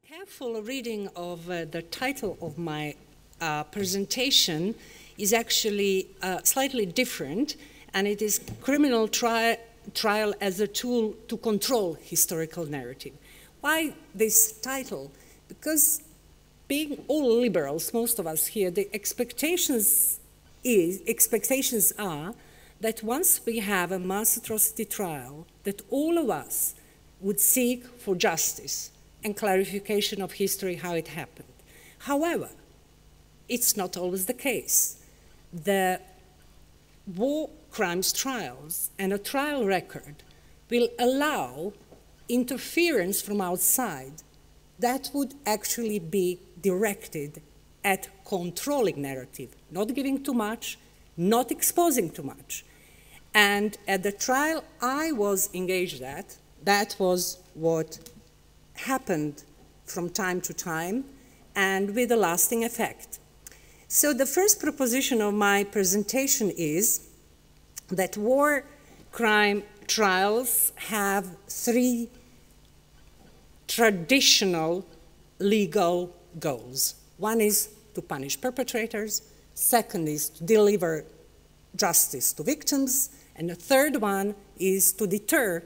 Careful reading of the title of my presentation is actually slightly different, and it is Criminal Trial as a Tool to Control Historical Narrative. Why this title? Because being all liberals, most of us here, the expectations are that once we have a mass atrocity trial, that all of us would seek for justice and clarification of history, how it happened. However, it's not always the case. The war crimes trials and a trial record will allow interference from outside that would actually be directed at controlling narrative, not giving too much, not exposing too much. And at the trial I was engaged at, that was what happened from time to time and with a lasting effect. So the first proposition of my presentation is that war crime trials have three traditional legal goals. One is to punish perpetrators, second is to deliver justice to victims, and the third one is to deter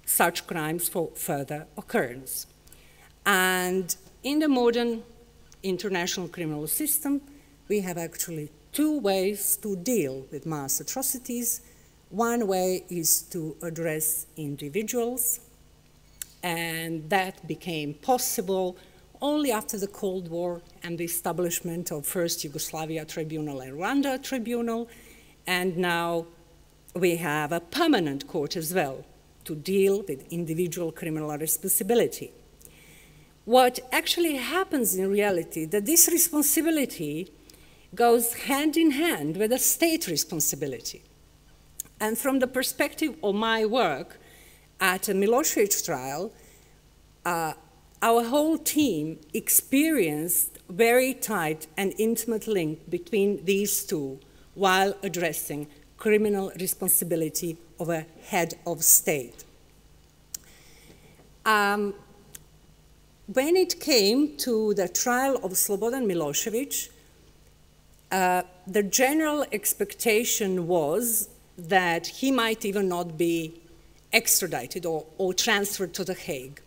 such crimes for further occurrence. And in the modern international criminal system, we have actually two ways to deal with mass atrocities. One way is to address individuals, and that became possible only after the Cold War and the establishment of first Yugoslavia Tribunal and Rwanda Tribunal, and now we have a permanent court as well to deal with individual criminal responsibility. What actually happens in reality, that this responsibility goes hand in hand with a state responsibility. And from the perspective of my work at a Milosevic trial, our whole team experienced very tight and intimate link between these two while addressing criminal responsibility of a head of state. When it came to the trial of Slobodan Milosevic, the general expectation was that he might even not be extradited or transferred to The Hague.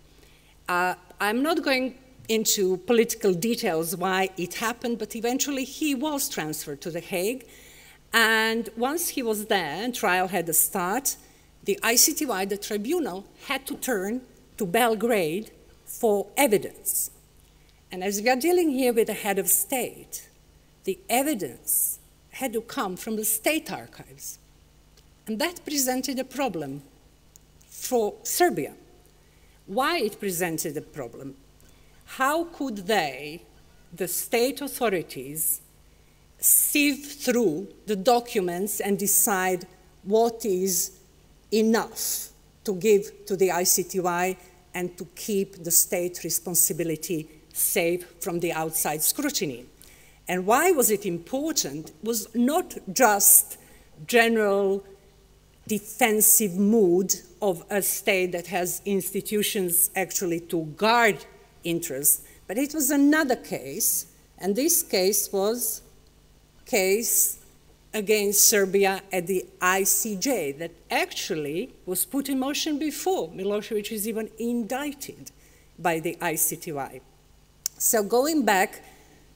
I'm not going into political details why it happened, but eventually he was transferred to The Hague. And once he was there and trial had a start, the ICTY, the tribunal, had to turn to Belgrade for evidence. And as we are dealing here with the head of state, the evidence had to come from the state archives. And that presented a problem for Serbia. Why it presented a problem? How could they, the state authorities, sieve through the documents and decide what is enough to give to the ICTY and to keep the state responsibility safe from the outside scrutiny? And why was it important? It was not just general defensive mood of a state that has institutions actually to guard interests, but it was another case, and this case was case against Serbia at the ICJ that actually was put in motion before Milosevic is even indicted by the ICTY. So going back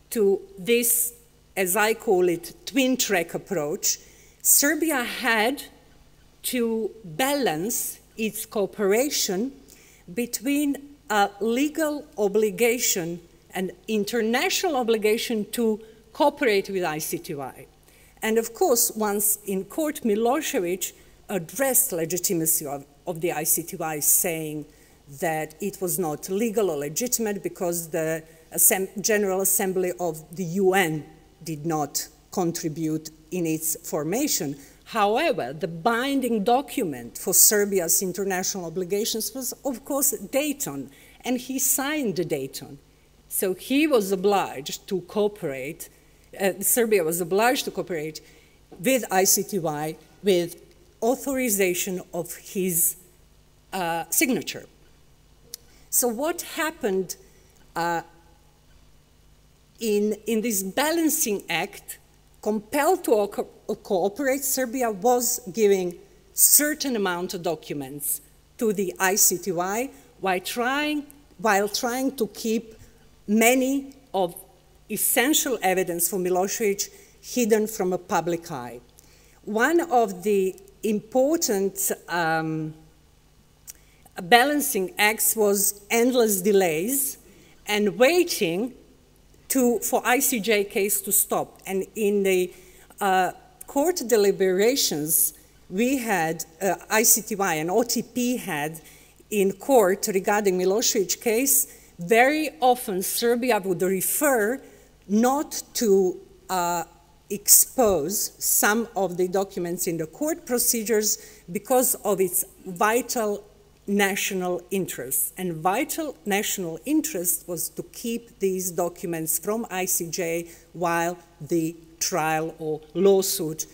to this, as I call it, twin-track approach, Serbia had to balance its cooperation between a legal obligation and international obligation to cooperate with ICTY. And of course, once in court, Milosevic addressed legitimacy of the ICTY, saying that it was not legal or legitimate because the General Assembly of the UN did not contribute in its formation. However, the binding document for Serbia's international obligations was, of course, Dayton, and he signed the Dayton. So he was obliged to cooperate, Serbia was obliged to cooperate with ICTY with authorization of his signature. So what happened In this balancing act, compelled to cooperate, Serbia was giving certain amount of documents to the ICTY while trying to keep many of essential evidence for Milosevic hidden from a public eye. One of the important balancing acts was endless delays and waiting for ICJ case to stop. And in the court deliberations, we had ICTY and OTP had in court regarding Milosevic case, very often Serbia would refer not to expose some of the documents in the court procedures because of its vital national interest. And vital national interest was to keep these documents from ICJ while the trial or lawsuit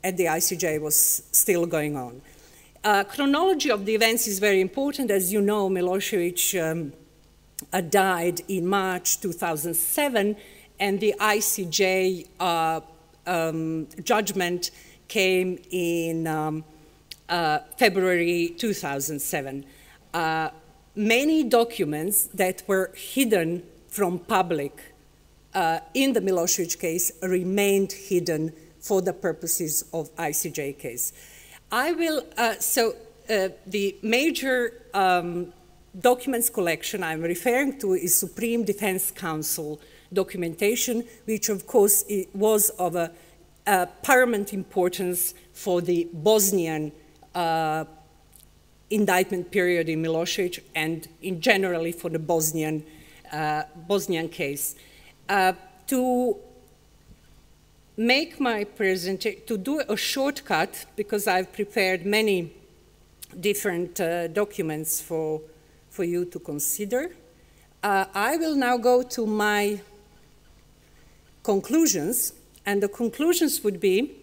at the ICJ was still going on. Chronology of the events is very important. As you know, Milosevic died in March 2007, and the ICJ judgment came in February 2007. Many documents that were hidden from public in the Milosevic case remained hidden for the purposes of ICJ case. I will, the major documents collection I'm referring to is Supreme Defense Council documentation, which of course was of a paramount importance for the Bosnian indictment period in Milosevic and in generally for the Bosnian case. To make my presentation, to do a shortcut, because I've prepared many different documents for you to consider, I will now go to my conclusions, and the conclusions would be,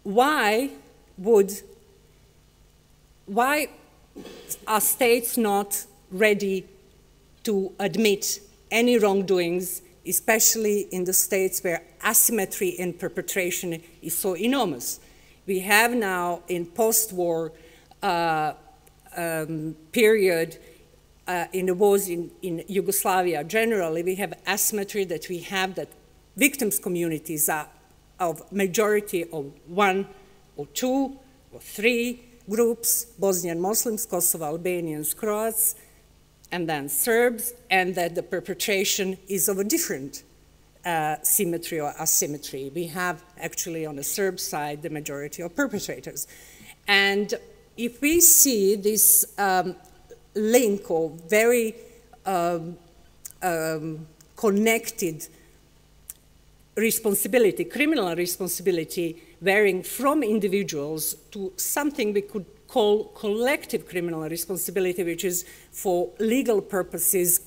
why are states not ready to admit any wrongdoings, especially in the states where asymmetry in perpetration is so enormous? We have now in post-war period, in the wars in Yugoslavia generally, we have asymmetry that we have that victims' communities are of majority of one or two or three groups, Bosnian Muslims, Kosovo Albanians, Croats, and then Serbs, and that the perpetration is of a different symmetry or asymmetry. We have actually on the Serb side the majority of perpetrators. And if we see this link or very connected responsibility, criminal responsibility, varying from individuals to something we could call collective criminal responsibility, which is for legal purposes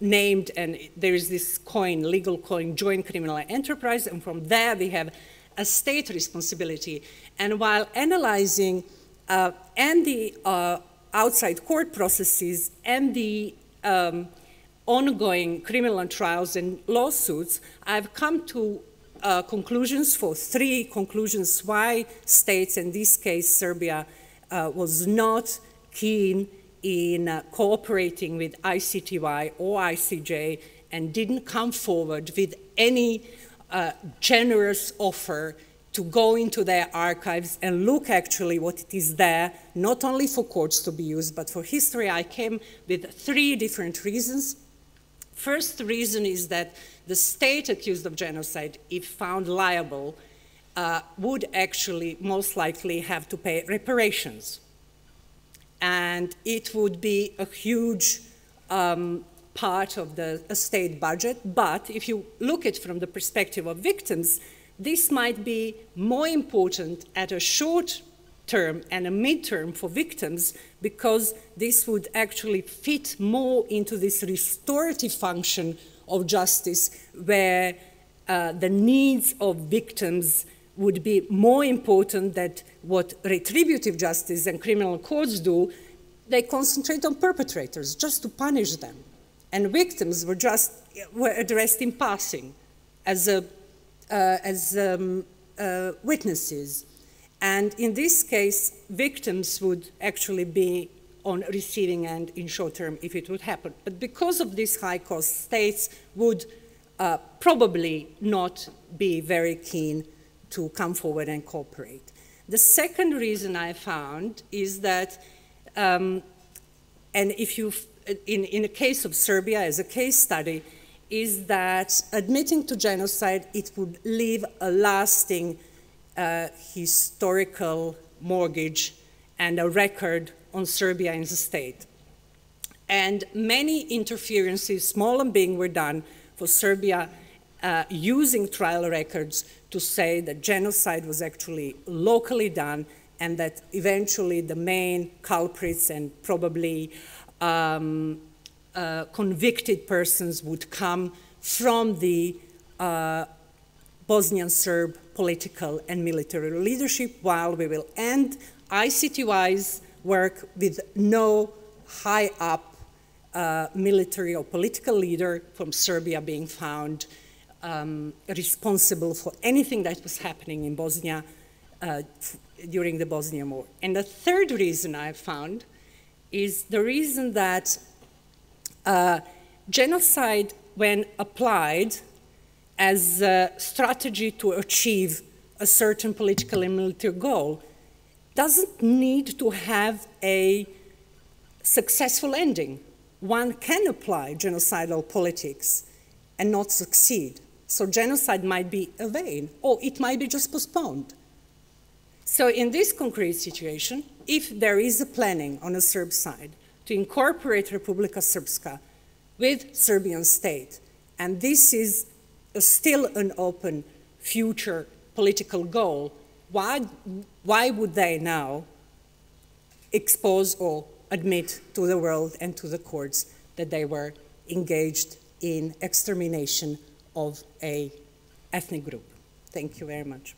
named, and there is this coin, legal coin, joint criminal enterprise, and from there we have a state responsibility. And while analyzing and the outside court processes and the ongoing criminal trials and lawsuits, I've come to conclusions, for three conclusions why states, in this case Serbia, was not keen in cooperating with ICTY or ICJ and didn't come forward with any generous offer to go into their archives and look actually what it is there, not only for courts to be used, but for history. I came with three different reasons. First reason is that the state accused of genocide, if found liable, would actually most likely have to pay reparations. And it would be a huge part of the state budget. But if you look at it from the perspective of victims, this might be more important at a short term and a mid-term for victims, because this would actually fit more into this restorative function of justice, where the needs of victims would be more important than what retributive justice and criminal courts do. They concentrate on perpetrators just to punish them. and victims were addressed in passing as witnesses. And in this case, victims would actually be on receiving end in short term if it would happen. But because of this high cost, states would probably not be very keen to come forward and cooperate. The second reason I found is that, and if you, in a case of Serbia as a case study, is that admitting to genocide, it would leave a lasting historical mortgage and a record on Serbia as a state. And many interferences, small and big, were done for Serbia using trial records to say that genocide was actually locally done and that eventually the main culprits and probably convicted persons would come from the Bosnian Serb political and military leadership, while we will end ICTY's work with no high-up military or political leader from Serbia being found responsible for anything that was happening in Bosnia during the Bosnian War. And the third reason I found is the reason that genocide, when applied as a strategy to achieve a certain political and military goal, doesn't need to have a successful ending. One can apply genocidal politics and not succeed. So genocide might be a vain, or it might be just postponed. So in this concrete situation, if there is a planning on the Serb side to incorporate Republika Srpska with Serbian state, and this is still an open future political goal, why would they now expose or admit to the world and to the courts that they were engaged in extermination of an ethnic group? Thank you very much.